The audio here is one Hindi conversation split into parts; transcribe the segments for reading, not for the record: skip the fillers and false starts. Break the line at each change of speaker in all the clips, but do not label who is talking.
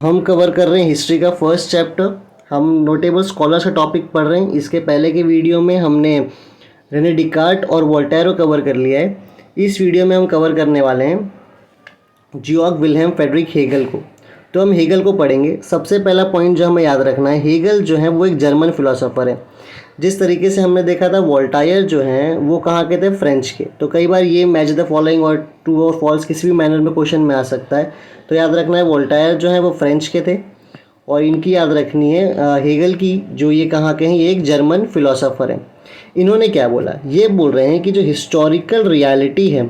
हम कवर कर रहे हैं हिस्ट्री का फर्स्ट चैप्टर। हम नोटेबल स्कॉलर्स का टॉपिक पढ़ रहे हैं। इसके पहले के वीडियो में हमने रेने डिकार्ट और वोल्टेरो कवर कर लिया है। इस वीडियो में हम कवर करने वाले हैं जियोर्ग विल्हेम फ्रेडरिक हेगल को। तो हम हेगल को पढ़ेंगे। सबसे पहला पॉइंट जो हमें याद रखना है, हेगल जो है वो एक जर्मन फिलोसोफर है। जिस तरीके से हमने देखा था वोल्टायर जो हैं वो कहाँ के थे, फ्रेंच के। तो कई बार ये मैच द फॉलोइंग और ट्रू और फॉल्स किसी भी मैनर में क्वेश्चन में आ सकता है। तो याद रखना है वोल्टायर जो है वो फ्रेंच के थे और इनकी याद रखनी है हेगल की, जो ये कहाँ के हैं, ये एक जर्मन फिलोसोफर हैं। इन्होंने क्या बोला, ये बोल रहे हैं कि जो हिस्टोरिकल रियलिटी है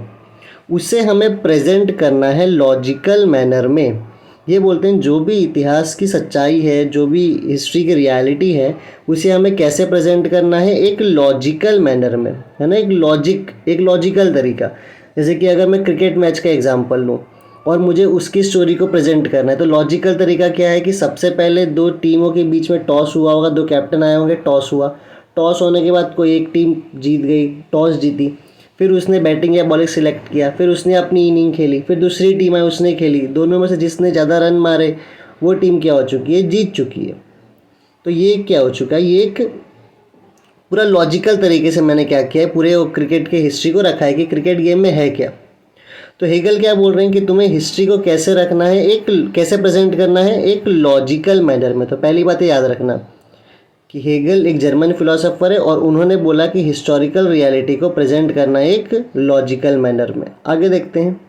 उसे हमें प्रेजेंट करना है लॉजिकल मैनर में। ये बोलते हैं जो भी इतिहास की सच्चाई है, जो भी हिस्ट्री की रियलिटी है, उसे हमें कैसे प्रेजेंट करना है, एक लॉजिकल मैनर में, है ना, एक लॉजिकल तरीका। जैसे कि अगर मैं क्रिकेट मैच का एग्जांपल लूँ और मुझे उसकी स्टोरी को प्रेजेंट करना है, तो लॉजिकल तरीका क्या है कि सबसे पहले दो टीमों के बीच में टॉस हुआ होगा, दो कैप्टन आए होंगे, टॉस हुआ, टॉस होने के बाद कोई एक टीम जीत गई, टॉस जीती, फिर उसने बैटिंग या बॉलिंग सिलेक्ट किया, फिर उसने अपनी इनिंग खेली, फिर दूसरी टीम आई उसने खेली, दोनों में से जिसने ज़्यादा रन मारे वो टीम क्या हो चुकी है, जीत चुकी है। तो ये क्या हो चुका है, ये एक पूरा लॉजिकल तरीके से मैंने क्या किया है, पूरे क्रिकेट के हिस्ट्री को रखा है कि क्रिकेट गेम में है क्या। तो हेगल क्या बोल रहे हैं कि तुम्हें हिस्ट्री को कैसे रखना है, एक कैसे प्रेजेंट करना है, एक लॉजिकल मैनर में। तो पहली बात याद रखना कि हेगल एक जर्मन फिलोसोफर है और उन्होंने बोला कि हिस्टोरिकल रियलिटी को प्रेजेंट करना एक लॉजिकल मैनर में। आगे देखते हैं।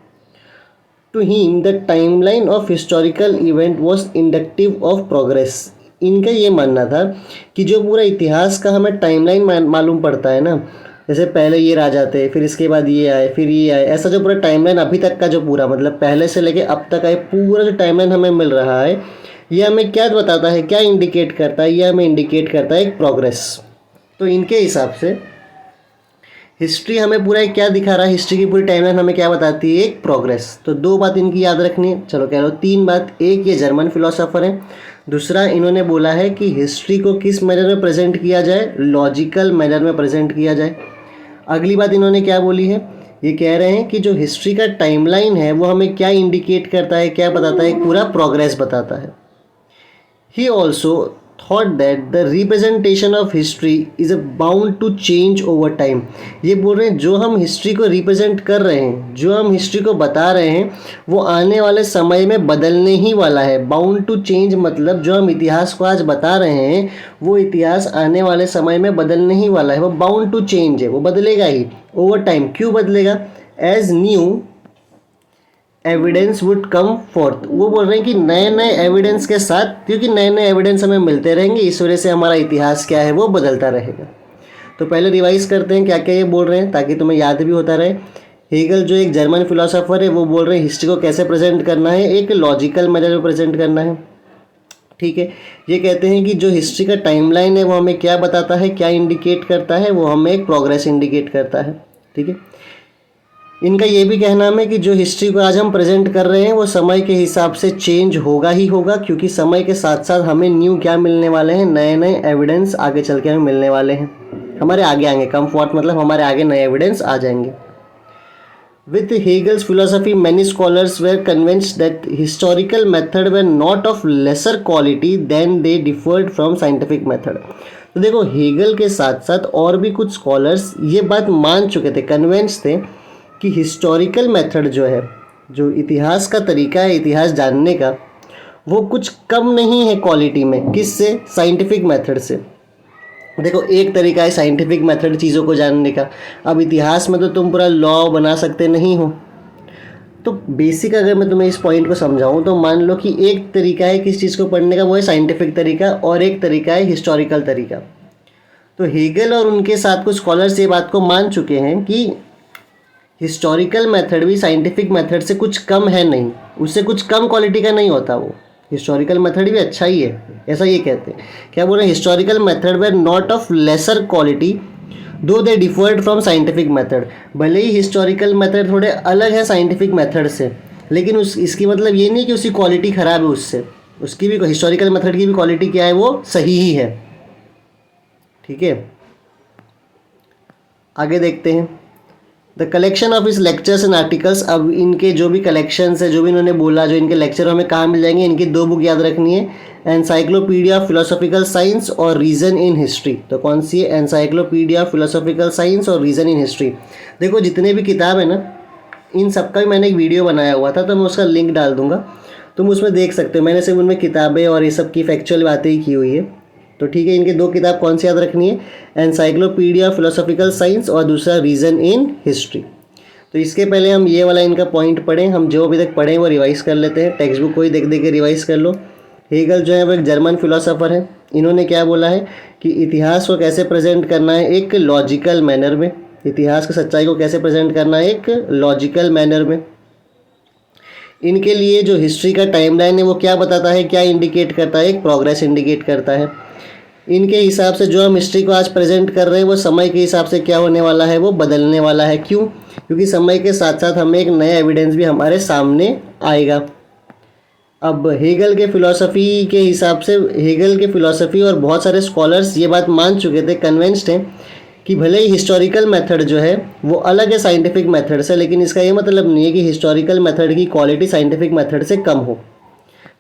To him the timeline of historical event was inductive of progress. इनका ये मानना था कि जो पूरा इतिहास का हमें टाइमलाइन मालूम पड़ता है ना, जैसे पहले ये राजा थे, फिर इसके बाद ये आए, फिर ये आए, ऐसा जो पूरा टाइमलाइन अभी तक का जो पूरा मतलब पहले से लेके अब तक आए पूरा जो टाइमलाइन हमें मिल रहा है, ये हमें क्या बताता है, क्या इंडिकेट करता है, ये हमें इंडिकेट करता है एक प्रोग्रेस। तो इनके हिसाब से हिस्ट्री हमें पूरा एक क्या दिखा रहा है, हिस्ट्री की पूरी टाइमलाइन हमें क्या बताती है, एक प्रोग्रेस। तो दो बात इनकी याद रखनी है, चलो कह लो तीन बात। एक, ये जर्मन फिलोसोफर है। दूसरा, इन्होंने बोला है कि हिस्ट्री को किस मैनर में प्रेजेंट किया जाए, लॉजिकल मैनर में प्रेजेंट किया जाए। अगली बात इन्होंने क्या बोली है, ये कह रहे हैं कि जो हिस्ट्री का टाइमलाइन है वो हमें क्या इंडिकेट करता है, क्या बताता है, एक पूरा प्रोग्रेस बताता है। He also thought that the representation of history is bound to change over time. ये बोल रहे हैं जो हम हिस्ट्री को रिप्रेजेंट कर रहे हैं, जो हम हिस्ट्री को बता रहे हैं, वो आने वाले समय में बदलने ही वाला है। बाउंड टू चेंज मतलब जो हम इतिहास को आज बता रहे हैं वो इतिहास आने वाले समय में बदलने ही वाला है। वो बाउंड टू चेंज है, वो बदलेगा ही ओवर टाइम। क्यों बदलेगा, as new evidence would come forth. वो बोल रहे हैं कि नए नए एविडेंस के साथ, क्योंकि नए नए एविडेंस हमें मिलते रहेंगे, इस वजह से हमारा इतिहास क्या है वो बदलता रहेगा। तो पहले रिवाइज करते हैं क्या क्या ये बोल रहे हैं ताकि तुम्हें याद भी होता रहे। हेगल जो एक जर्मन फिलोसोफर है वो बोल रहे हैं हिस्ट्री को कैसे प्रेजेंट करना है, एक लॉजिकल मैनर में प्रेजेंट करना है। ठीक है, ये कहते हैं कि जो हिस्ट्री का टाइमलाइन है वो हमें क्या बताता है, क्या इंडिकेट करता है, वो हमें एक प्रोग्रेस इंडिकेट करता है। ठीक है, इनका ये भी कहना है कि जो हिस्ट्री को आज हम प्रेजेंट कर रहे हैं वो समय के हिसाब से चेंज होगा ही होगा, क्योंकि समय के साथ साथ हमें न्यू क्या मिलने वाले हैं, नए नए एविडेंस आगे चल के हमें मिलने वाले हैं, हमारे आगे आएंगे। कम फॉर्ट मतलब हमारे आगे नए एविडेंस आ जाएंगे। With Hegel's philosophy many scholars were convinced that historical method were not of lesser quality than they differed from scientific method. तो देखो हेगल के साथ साथ और भी कुछ स्कॉलर्स ये बात मान चुके थे, कन्विंस थे कि हिस्टोरिकल मेथड जो है, जो इतिहास का तरीका है इतिहास जानने का, वो कुछ कम नहीं है क्वालिटी में, किससे, साइंटिफिक मेथड से। देखो एक तरीका है साइंटिफिक मेथड चीज़ों को जानने का, अब इतिहास में तो तुम पूरा लॉ बना सकते नहीं हो। तो बेसिक अगर मैं तुम्हें इस पॉइंट को समझाऊं तो मान लो कि एक तरीका है किस चीज़ को पढ़ने का, वो है साइंटिफिक तरीका, और एक तरीका है हिस्टोरिकल तरीका। तो हेगल और उनके साथ कुछ स्कॉलर्स ये बात को मान चुके हैं कि हिस्टोरिकल मेथड भी साइंटिफिक मेथड से कुछ कम है नहीं, उससे कुछ कम क्वालिटी का नहीं होता। वो हिस्टोरिकल मेथड भी अच्छा ही है, ऐसा ये कहते हैं। क्या बोल रहे हैं, historical method were not of lesser quality though they differed from scientific method. भले ही हिस्टोरिकल मेथड थोड़े अलग है साइंटिफिक मेथड से, लेकिन इसकी मतलब ये नहीं कि उसकी क्वालिटी ख़राब है उससे, उसकी भी हिस्टोरिकल मेथड की भी क्वालिटी क्या है, वो सही ही है। ठीक है, आगे देखते हैं। द कलेक्शन ऑफ इस लेक्चर्स एंड आर्टिकल्स, अब इनके जो भी कलेक्शंस है, जो भी इन्होंने बोला, जो इनके लेक्चर हमें कहाँ मिल जाएंगे, इनकी 2 बुक याद रखनी है, एनसाइक्लोपीडिया ऑफ फिलोसॉफिकल साइंस और रीज़न इन हिस्ट्री। तो कौन सी है? एनसाइक्लोपीडिया ऑफ फिलोसॉफिकल साइंस और रीज़न इन हिस्ट्री। देखो जितने भी किताब है ना, इन सब का भी मैंने एक वीडियो बनाया हुआ था, तो मैं उसका लिंक डाल दूंगा, तुम उसमें देख सकते हो। मैंने सिर्फ उनमें किताबें और ये सब की फैक्चुअल बातें ही की हुई है। तो ठीक है, इनके 2 किताब कौन सी याद रखनी है? एनसाइक्लोपीडिया ऑफ फिलोसॉफिकल साइंस और दूसरा रीज़न इन हिस्ट्री। तो इसके पहले हम ये वाला इनका पॉइंट पढ़ें, हम जो अभी तक पढ़ें वो रिवाइज़ कर लेते हैं। टेक्स्ट बुक को ही देख देख के रिवाइज़ कर लो। हेगल जो है वो एक जर्मन फिलोसोफर है। इन्होंने क्या बोला है कि इतिहास को कैसे प्रेजेंट करना है एक लॉजिकल मैनर में। इतिहास की सच्चाई को कैसे प्रेजेंट करना है एक लॉजिकल मैनर में। इनके लिए जो हिस्ट्री का टाइमलाइन है वो क्या बताता है, क्या इंडिकेट करता है? एक प्रोग्रेस इंडिकेट करता है। इनके हिसाब से जो हम हिस्ट्री को आज प्रेजेंट कर रहे हैं वो समय के हिसाब से क्या होने वाला है? वो बदलने वाला है। क्यों? क्योंकि समय के साथ साथ हमें एक नया एविडेंस भी हमारे सामने आएगा। अब हेगल के फ़िलॉसफ़ी के हिसाब से, हेगल के फ़िलॉसफ़ी और बहुत सारे स्कॉलर्स ये बात मान चुके थे, कन्विंस्ड हैं कि भले ही हिस्टोरिकल मेथड जो है वो अलग है साइंटिफिक मेथड से, लेकिन इसका ये मतलब नहीं है कि हिस्टोरिकल मेथड की क्वालिटी साइंटिफिक मेथड से कम हो।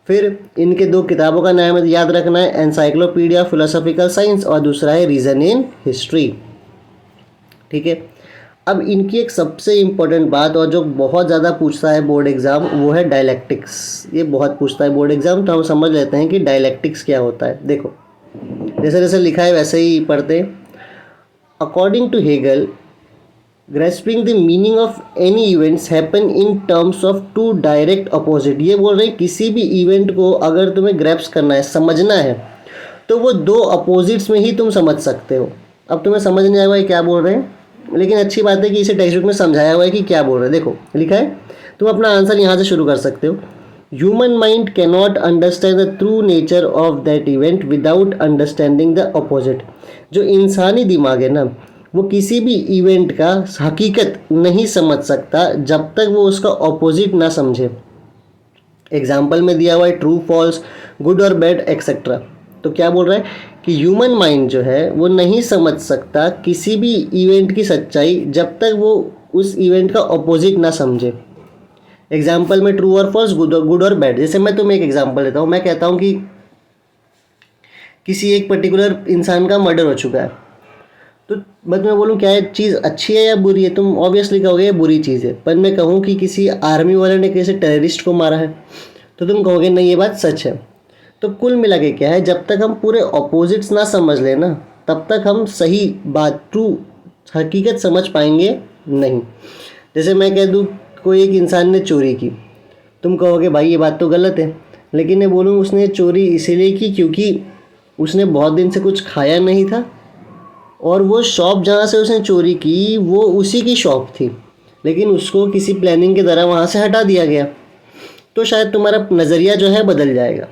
फिर इनके 2 किताबों का नाम याद रखना है, एनसाइक्लोपीडिया फिलोसॉफिकल साइंस और दूसरा है रीज़न इन हिस्ट्री। ठीक है, अब इनकी एक सबसे इम्पोर्टेंट बात और जो बहुत ज़्यादा पूछता है बोर्ड एग्ज़ाम, वो है डायलैक्टिक्स। ये बहुत पूछता है बोर्ड एग्ज़ाम, तो हम समझ लेते हैं कि डायलैक्टिक्स क्या होता है। देखो जैसे जैसे लिखा है वैसे ही पढ़ते हैं। According to Hegel, grasping the meaning of any events happen in terms of 2 direct opposite. ये बोल रहे हैं किसी भी इवेंट को अगर तुम्हें ग्रैप्स करना है, समझना है, तो वो 2 अपोजिट्स में ही तुम समझ सकते हो। अब तुम्हें समझ नहीं आएगा ये क्या बोल रहे हैं, लेकिन अच्छी बात है कि इसे टेक्स्ट बुक में समझाया हुआ है कि क्या बोल रहे हैं। देखो लिखा है, तुम अपना आंसर यहाँ से शुरू कर सकते हो। Human mind can not understand the true nature of that event without understanding the opposite. जो इंसानी दिमाग है ना, वो किसी भी इवेंट का हकीकत नहीं समझ सकता जब तक वो उसका ऑपोजिट ना समझे। एग्जाम्पल में दिया हुआ है ट्रू फॉल्स, गुड और बैड एक्सेट्रा। तो क्या बोल रहा है कि ह्यूमन माइंड जो है वो नहीं समझ सकता किसी भी इवेंट की सच्चाई जब तक वो उस इवेंट का ऑपोजिट ना समझे। एग्जाम्पल में ट्रू और फॉल्स, गुड और बैड। जैसे मैं तुम्हें एक एग्जाम्पल देता हूँ, मैं कहता हूँ कि किसी एक पर्टिकुलर इंसान का मर्डर हो चुका है, तो मैं तुम्हें बोलूँ क्या है चीज़ अच्छी है या बुरी है, तुम ऑब्वियसली कहोगे ये बुरी चीज़ है। पर मैं कहूँ कि किसी आर्मी वाले ने किसी टेररिस्ट को मारा है, तो तुम कहोगे नहीं ये बात सच है। तो कुल मिला के क्या है, जब तक हम पूरे ऑपोजिट्स ना समझ लें ना, तब तक हम सही बात, ट्रू हकीकत समझ पाएंगे नहीं। जैसे मैं कह दूँ कोई एक इंसान ने चोरी की, तुम कहोगे भाई ये बात तो गलत है, लेकिन मैं बोलूँ उसने चोरी इसीलिए की क्योंकि उसने बहुत दिन से कुछ खाया नहीं था और वो शॉप जहाँ से उसने चोरी की वो उसी की शॉप थी, लेकिन उसको किसी प्लानिंग के द्वारा वहाँ से हटा दिया गया। तो शायद तुम्हारा नज़रिया जो है बदल जाएगा।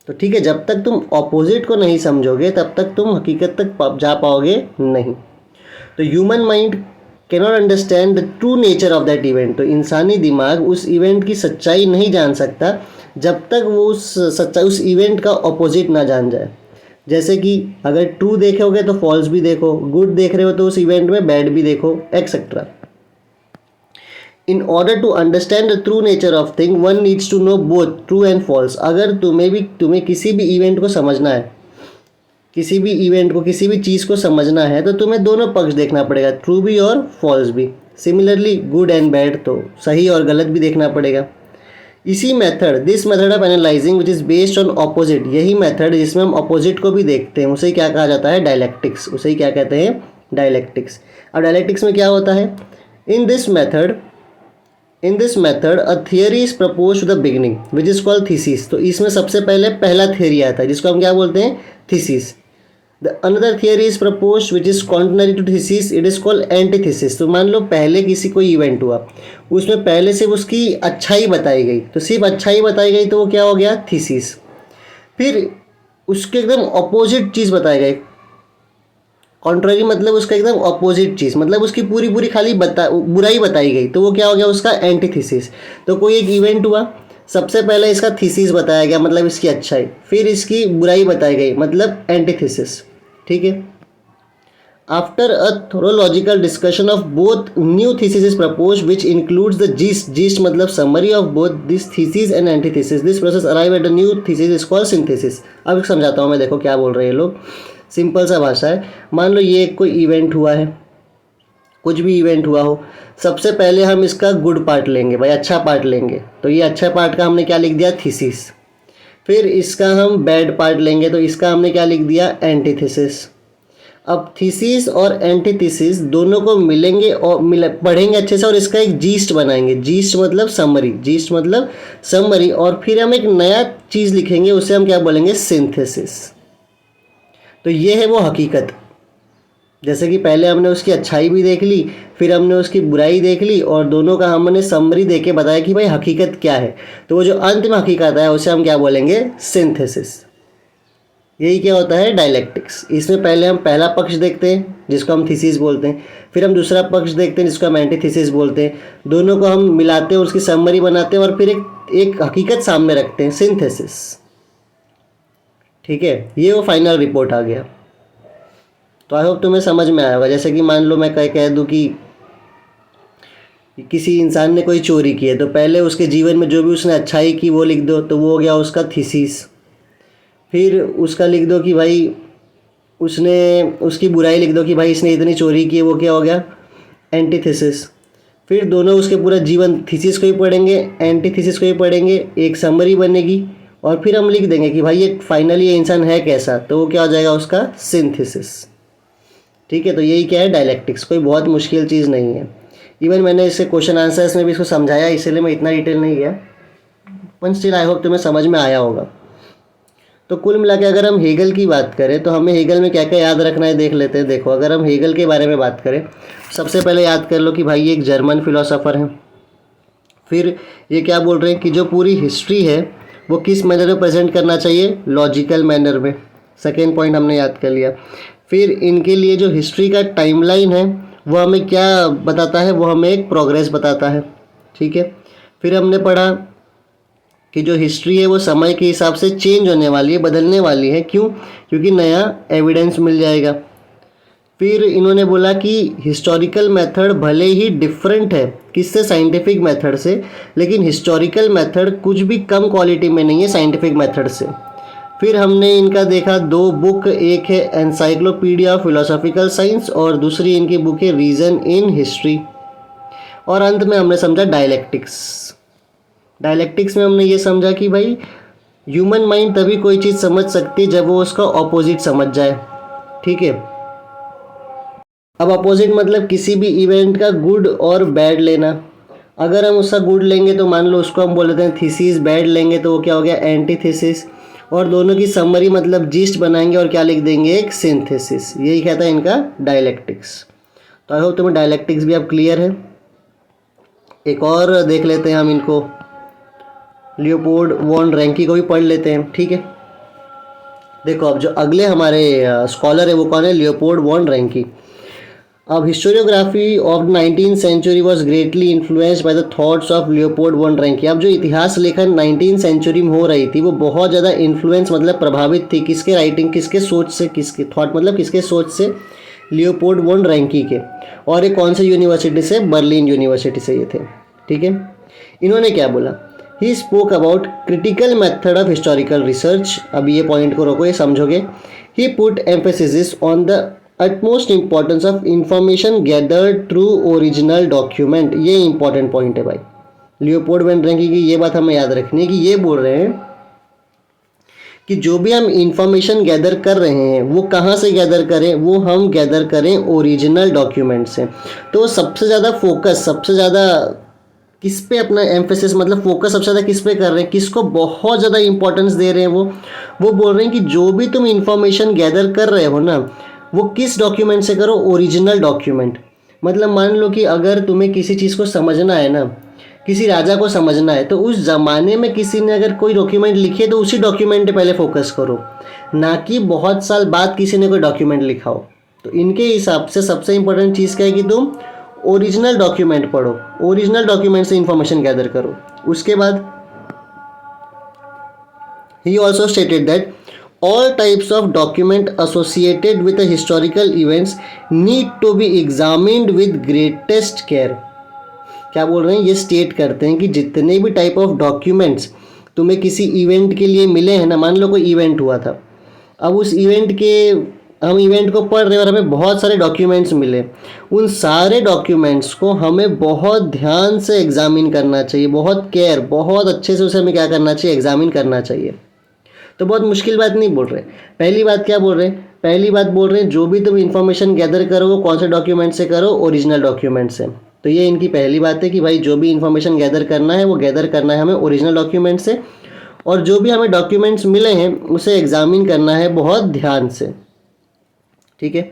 तो ठीक है, जब तक तुम ऑपोजिट को नहीं समझोगे तब तक तुम हकीकत तक जा पाओगे नहीं। तो human mind can not understand the true nature of that event. तो इंसानी दिमाग उस इवेंट की सच्चाई नहीं जान सकता जब तक वो उस इवेंट का ऑपोजिट ना जान जाए। जैसे कि अगर ट्रू देखोगे तो फॉल्स भी देखो, गुड देख रहे हो तो उस इवेंट में बैड भी देखो, etcetera. In order to understand the true nature of thing one needs to know both true and false. अगर तुम्हें किसी भी इवेंट को समझना है, किसी भी इवेंट को, किसी भी चीज़ को समझना है, तो तुम्हें दोनों पक्ष देखना पड़ेगा, ट्रू भी और फॉल्स भी। सिमिलरली गुड एंड बैड, तो सही और गलत भी देखना पड़ेगा। इसी method, this method of analysing which is based on opposite, यही मेथड जिसमें हम ऑपोजिट को भी देखते हैं, उसे क्या कहा जाता है? डायलैक्टिक्स। उसे क्या कहते हैं? डायलैक्टिक्स। अब डायलैक्टिक्स में क्या होता है? In this method a theory is propose to the beginning which is called thesis. तो इसमें सबसे पहले पहला थियरी आता है जिसको हम क्या बोलते हैं? Thesis. The another theory is propose which is contrary to thesis, it is called antithesis. तो मान लो पहले किसी कोई इवेंट हुआ, उसमें पहले सिर्फ उसकी अच्छाई बताई गई, तो सिर्फ अच्छाई बताई गई तो वो क्या हो गया? थीसिस। फिर उसके एकदम अपोजिट चीज़ बताई गई, कॉन्ट्ररी मतलब उसका एकदम अपोजिट चीज़, मतलब उसकी पूरी पूरी खाली बुराई बताई गई, तो वो क्या हो गया? उसका एंटीथीसिस। तो कोई एक इवेंट हुआ, सबसे पहले इसका थीसिस बताया गया मतलब इसकी अच्छाई, फिर इसकी बुराई बताई गई मतलब एंटीथीसिस। ठीक है, After a thorough logical discussion of both, new thesis is proposed which includes the gist मतलब summary of both this thesis and antithesis. This process arrive at a new thesis is called synthesis. अब समझाता हूँ मैं, देखो क्या बोल रहे हैं ये लोग, सिंपल सा भाषा है। मान लो ये कोई इवेंट हुआ है, कुछ भी इवेंट हुआ हो, सबसे पहले हम इसका गुड पार्ट लेंगे भाई, अच्छा पार्ट लेंगे, तो ये अच्छा पार्ट का हमने क्या लिख दिया, थीसिस। फिर इसका हम बैड पार्ट लेंगे, तो इसका हमने क्या लिख दिया, एंटीथेसिस। अब थीसिस और एंटीथेसिस दोनों को मिलेंगे और पढ़ेंगे अच्छे से और इसका एक जीस्ट बनाएंगे। जीस्ट मतलब समरी, जीस्ट मतलब समरी, और फिर हम एक नया चीज़ लिखेंगे, उसे हम क्या बोलेंगे, सिंथेसिस। तो ये है वो हकीकत। जैसे कि पहले हमने उसकी अच्छाई भी देख ली, फिर हमने उसकी बुराई देख ली, और दोनों का हमने समरी दे के बताया कि भाई हकीकत क्या है। तो वो जो अंत में हकीकत है उसे हम क्या बोलेंगे, सिंथेसिस। यही क्या होता है, डायलेक्टिक्स। इसमें पहले हम पहला पक्ष देखते हैं जिसको हम थीसिस बोलते हैं, फिर हम दूसरा पक्ष देखते हैं जिसको हम एंटीथीसिस बोलते हैं, दोनों को हम मिलाते हैं, उसकी समरी बनाते हैं और फिर एक हकीकत सामने रखते हैं, सिंथेसिस। ठीक है, ये वो फाइनल रिपोर्ट आ गया। तो आई होप तुम्हें समझ में आया होगा। जैसे कि मान लो मैं कह दूँ कि किसी इंसान ने कोई चोरी की है, तो पहले उसके जीवन में जो भी उसने अच्छाई की वो लिख दो, तो वो हो गया उसका थीसिस। फिर उसका लिख दो कि भाई उसकी बुराई लिख दो कि भाई इसने इतनी चोरी की है, वो क्या हो गया, एंटीथेसिस। फिर दोनों उसके पूरा जीवन, थीसिस को ही पढ़ेंगे, एंटीथेसिस को ही पढ़ेंगे, एक समरी बनेगी, और फिर हम लिख देंगे कि भाई ये फाइनली ये इंसान है कैसा, तो वो क्या हो जाएगा, उसका सिंथेसिस। ठीक है, तो यही क्या है, डायलेक्टिक्स। कोई बहुत मुश्किल चीज़ नहीं है। इवन मैंने इसे क्वेश्चन आंसर्स में भी इसको समझाया, इसलिए मैं इतना डिटेल नहीं गया, पर स्टिल आई होप तुम्हें समझ में आया होगा। तो कुल मिला के अगर हम हेगल की बात करें तो हमें हेगल में क्या क्या याद रखना है देख लेते हैं। देखो, अगर हम हेगल के बारे में बात करें, सबसे पहले याद कर लो कि भाई ये एक जर्मन फिलोसोफर हैं। फिर ये क्या बोल रहे हैं कि जो पूरी हिस्ट्री है वो किस मैनर में प्रेजेंट करना चाहिए, लॉजिकल मैनर में। सेकेंड पॉइंट हमने याद कर लिया। फिर इनके लिए जो हिस्ट्री का टाइमलाइन है वो हमें क्या बताता है, वो हमें एक प्रोग्रेस बताता है। ठीक है, फिर हमने पढ़ा कि जो हिस्ट्री है वो समय के हिसाब से चेंज होने वाली है, बदलने वाली है। क्यों? क्योंकि नया एविडेंस मिल जाएगा। फिर इन्होंने बोला कि हिस्टोरिकल मेथड भले ही डिफरेंट है किससे, साइंटिफिक मेथड से, लेकिन हिस्टोरिकल मेथड कुछ भी कम क्वालिटी में नहीं है साइंटिफिक मेथड से। फिर हमने इनका देखा दो बुक, एक है एनसाइक्लोपीडिया ऑफ फिलोसॉफिकल साइंस और दूसरी इनकी बुक है रीज़न इन हिस्ट्री। और अंत में हमने समझा डायलेक्टिक्स। डायलेक्टिक्स में हमने ये समझा कि भाई ह्यूमन माइंड तभी कोई चीज़ समझ सकती है जब वो उसका ऑपोजिट समझ जाए। ठीक है, अब अपोजिट मतलब किसी भी इवेंट का गुड और बैड लेना। अगर हम उसका गुड लेंगे तो मान लो उसको हम बोल देते हैं थीसिस, बैड लेंगे तो वो क्या हो गया, एंटीथेसिस। और दोनों की समरी मतलब जीस्ट बनाएंगे और क्या लिख देंगे, एक सिंथेसिस। यही कहता है इनका डायलेक्टिक्स। तो आई होप तुम्हें डायलेक्टिक्स भी अब क्लियर है। एक और देख लेते हैं हम इनको, लियोपोल्ड वॉन रैंकी को भी पढ़ लेते हैं। ठीक है, देखो अब जो अगले हमारे स्कॉलर है वो कौन है, लियोपोल्ड वॉन रैंकी। अब historiography of 19th century was greatly influenced by the thoughts of Leopold von Ranke. अब जो इतिहास लेखन 19th सेंचुरी में हो रही थी वो बहुत ज़्यादा इन्फ्लुएंस मतलब प्रभावित थी किसके राइटिंग, किसके सोच से, किसके थॉट मतलब किसके सोच से, लियोपोल्ड वॉन रैंकी के। और ये कौन से यूनिवर्सिटी से, बर्लिन यूनिवर्सिटी से ये थे। ठीक है, इन्होंने क्या बोला, he spoke about critical method of historical research. अब ये पॉइंट को रोको, ये समझोगे। He put emphasis on the utmost importance of information gathered through original document। ये इंपॉर्टेंट पॉइंट है भाई, लियोपोल्ड वॉन रैंकी की ये बात हमें याद रखनी है कि ये बोल रहे हैं कि जो भी हम इंफॉर्मेशन गैदर कर रहे हैं वो कहाँ से गैदर करें, वो हम गैदर करें ओरिजिनल डॉक्यूमेंट से। तो सबसे ज़्यादा फोकस, सबसे ज़्यादा किस पे अपना एम्फेसिस मतलब फोकस सबसे ज़्यादा किस पे कर रहे हैं, किसको बहुत ज़्यादा इंपॉर्टेंस दे रहे हैं, वो बोल रहे हैं कि जो भी तुम इंफॉर्मेशन गैदर कर रहे हो ना वो किस डॉक्यूमेंट से करो, ओरिजिनल डॉक्यूमेंट। मतलब मान लो कि अगर तुम्हें किसी चीज़ को समझना है ना, किसी राजा को समझना है, तो उस ज़माने में किसी ने अगर कोई डॉक्यूमेंट लिखे तो उसी डॉक्यूमेंट पे पहले फोकस करो, ना कि बहुत साल बाद किसी ने कोई डॉक्यूमेंट लिखा हो। तो इनके हिसाब से सबसे इंपॉर्टेंट चीज़ क्या है कि तुम ओरिजिनल डॉक्यूमेंट पढ़ो, ओरिजिनल डॉक्यूमेंट से इंफॉर्मेशन गैदर करो। उसके बाद he also stated that all types of document associated with the historical events need to be examined with greatest care। क्या बोल रहे हैं, ये स्टेट करते हैं कि जितने भी टाइप ऑफ डॉक्यूमेंट्स तुम्हें किसी इवेंट के लिए मिले हैं ना, मान लो कोई इवेंट हुआ था, अब उस इवेंट के हम इवेंट को पढ़ रहे हैं और हमें बहुत सारे डॉक्यूमेंट्स मिले, उन सारे डॉक्यूमेंट्स को हमें बहुत ध्यान से एग्जामिन करना चाहिए, बहुत अच्छे से उसे हमें क्या करना चाहिए, एग्जामिन करना चाहिए। तो बहुत मुश्किल बात नहीं बोल रहे। पहली बात क्या बोल रहे हैं, पहली बात बोल रहे हैं जो भी तुम इन्फॉर्मेशन गैदर करो वो कौन से डॉक्यूमेंट से करो, ओरिजिनल डॉक्यूमेंट से। तो ये इनकी पहली बात है कि भाई जो भी इन्फॉर्मेशन गैदर करना है वो गैदर करना है हमें ओरिजिनल डॉक्यूमेंट से, और जो भी हमें डॉक्यूमेंट्स मिले हैं उसे एग्जामिन करना है बहुत ध्यान से। ठीक है।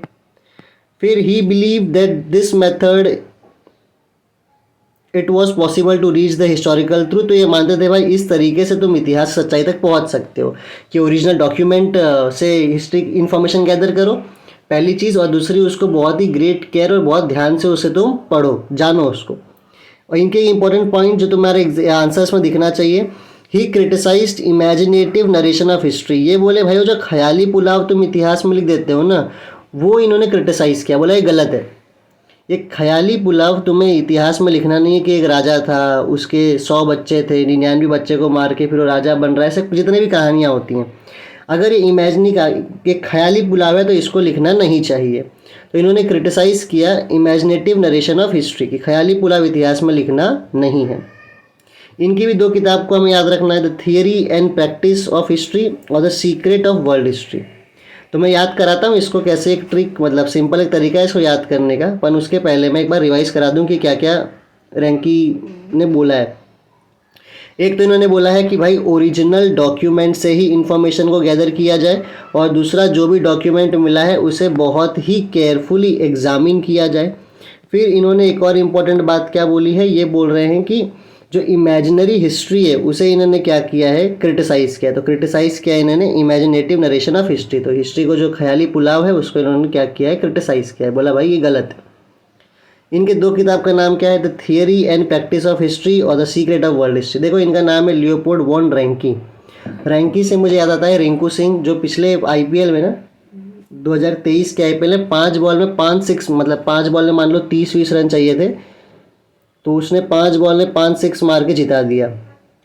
फिर he believe that this method it was possible to reach the historical truth. तो ये मानते थे भाई इस तरीके से तुम इतिहास सच्चाई तक पहुंच सकते हो कि ओरिजिनल डॉक्यूमेंट से हिस्ट्री इन्फॉर्मेशन गैदर करो, पहली चीज़, और दूसरी उसको बहुत ही ग्रेट केयर और बहुत ध्यान से उसे तुम पढ़ो, जानो उसको। और इनके इंपॉर्टेंट पॉइंट जो तुम्हारे आंसर्स में दिखना चाहिए, he criticised imaginative narration of history. ये बोले भाई वो जो ख्याली पुलाव तुम इतिहास में लिख देते हो ना, वो इन्होंने क्रिटिसाइज़ किया, बोला ये गलत है। ये ख्याली पुलाव तुम्हें इतिहास में लिखना नहीं है कि एक राजा था, उसके 100 बच्चे थे, 99 बच्चे को मार के फिर वो राजा बन रहा है, ऐसे जितने भी कहानियाँ होती हैं, अगर ये इमेजनी का एक ख्याली पुलाव है तो इसको लिखना नहीं चाहिए। तो इन्होंने क्रिटिसाइज़ किया इमेजिनेटिव नरेशन ऑफ हिस्ट्री की, ख्याली पुलाव इतिहास में लिखना नहीं है। इनकी भी 2 किताब को हमें याद रखना है, the theory and practice of history और the secret of world history. तो मैं याद कराता हूँ इसको कैसे, एक ट्रिक, मतलब सिंपल एक तरीका है इसको याद करने का, पर उसके पहले मैं एक बार रिवाइज करा दूँ कि क्या क्या रैंकी ने बोला है। एक तो इन्होंने बोला है कि भाई ओरिजिनल डॉक्यूमेंट से ही इन्फॉर्मेशन को गैदर किया जाए, और दूसरा जो भी डॉक्यूमेंट मिला है उसे बहुत ही केयरफुली एग्जामिन किया जाए। फिर इन्होंने एक और इम्पॉर्टेंट बात क्या बोली है, ये बोल रहे हैं कि जो इमेजिनरी हिस्ट्री है उसे इन्होंने क्या किया है, क्रिटिसाइज़ किया। तो क्रिटिसाइज़ किया इन्होंने इमेजिनेटिव नरेशन ऑफ हिस्ट्री, तो हिस्ट्री को जो ख्याली पुलाव है उसको इन्होंने क्या किया है, क्रिटिसाइज़ किया है, बोला भाई ये गलत है। इनके 2 किताब का नाम क्या है, the theory and practice of history और the secret of world history. देखो इनका नाम है लियोपोल्ड वॉन रैंकी। रैंकी से मुझे याद आता है रिंकू सिंह, जो पिछले IPL में ना 2023 के IPL में 5 बॉल में 5 मतलब 5 बॉल में मान लो 30-20 रन चाहिए थे, तो उसने 5 बॉल में 5 6 मार के जिता दिया।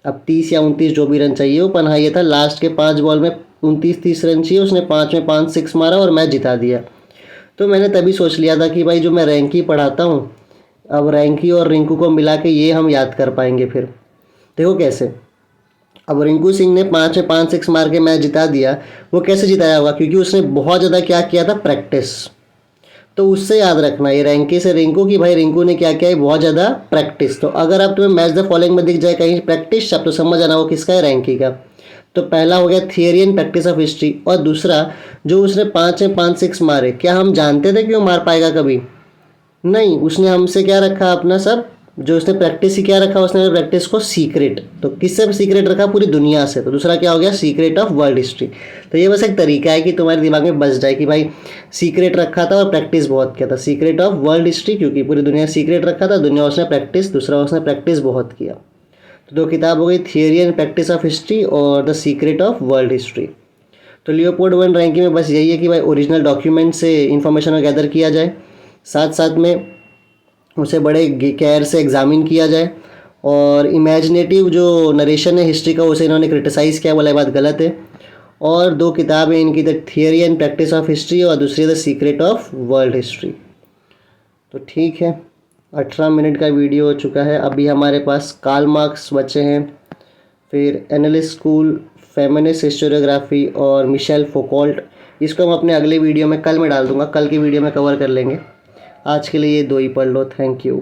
अब 30 या 29 जो भी रन चाहिए वो पन्हा, ये था लास्ट के 5 बॉल में 29-30 रन चाहिए, उसने 5 में 5 6 मारा और मैच जिता दिया। तो मैंने तभी सोच लिया था कि भाई जो मैं रैंकी पढ़ाता हूँ, अब रैंकी और रिंकू को मिला के ये हम याद कर पाएंगे। फिर देखो कैसे, अब रिंकू सिंह ने 5 में 5 6 मार के मैच जिता दिया, वो कैसे जिताया होगा, क्योंकि उसने बहुत ज़्यादा क्या किया था, प्रैक्टिस। तो उससे याद रखना ये रैंकी से रिंकू की, भाई रिंकू ने क्या किया है, बहुत ज़्यादा प्रैक्टिस। तो अगर आप तुम्हें मैच द फॉलोइंग में दिख जाए कहीं प्रैक्टिस शब्द, तो समझ आना वो किसका है, रैंकी का। तो पहला हो गया theory and practice of history, और दूसरा जो उसने 5 में 5 6 मारे, क्या हम जानते थे कि वो मार पाएगा कभी नहीं, उसने हमसे क्या रखा अपना सब, जो उसने प्रैक्टिस ही क्या रखा, उसने प्रैक्टिस को सीक्रेट। तो किससे सीक्रेट रखा, पूरी दुनिया से। तो दूसरा क्या हो गया, सीक्रेट ऑफ वर्ल्ड हिस्ट्री। तो ये बस एक तरीका है कि तुम्हारे दिमाग में बस जाए कि भाई सीक्रेट रखा था और प्रैक्टिस बहुत किया था, सीक्रेट ऑफ वर्ल्ड हिस्ट्री, क्योंकि पूरी दुनिया सीक्रेट रखा था, दुनिया उसने प्रैक्टिस, दूसरा उसने प्रैक्टिस बहुत किया। तो 2 किताब हो गई, theory and practice of history और the secret of world history. तो लियोपोल्ड वॉन रैंकी में बस यही है कि भाई ओरिजिनल डॉक्यूमेंट से इन्फॉर्मेशन को गैदर किया जाए, साथ साथ में उसे बड़े केयर से एग्जामिन किया जाए, और इमेजिनेटिव जो नरेशन है हिस्ट्री का उसे इन्होंने क्रिटिसाइज़ किया, बोला ये बात गलत है। और 2 किताबें इनकी, the theory and practice of history और दूसरी the secret of world history. तो ठीक है, 18 मिनट का वीडियो हो चुका है। अभी हमारे पास कार्ल मार्क्स बचे हैं, फिर एनालिस्ट स्कूल, फेमिनिस्ट हिस्टोरियोग्राफी और मिशेल फौकॉल्ट। इसको हम अपने अगले वीडियो में कल में डाल दूंगा, कल की वीडियो में कवर कर लेंगे। आज के लिए ये 2 ही पढ़ लो। Thank you.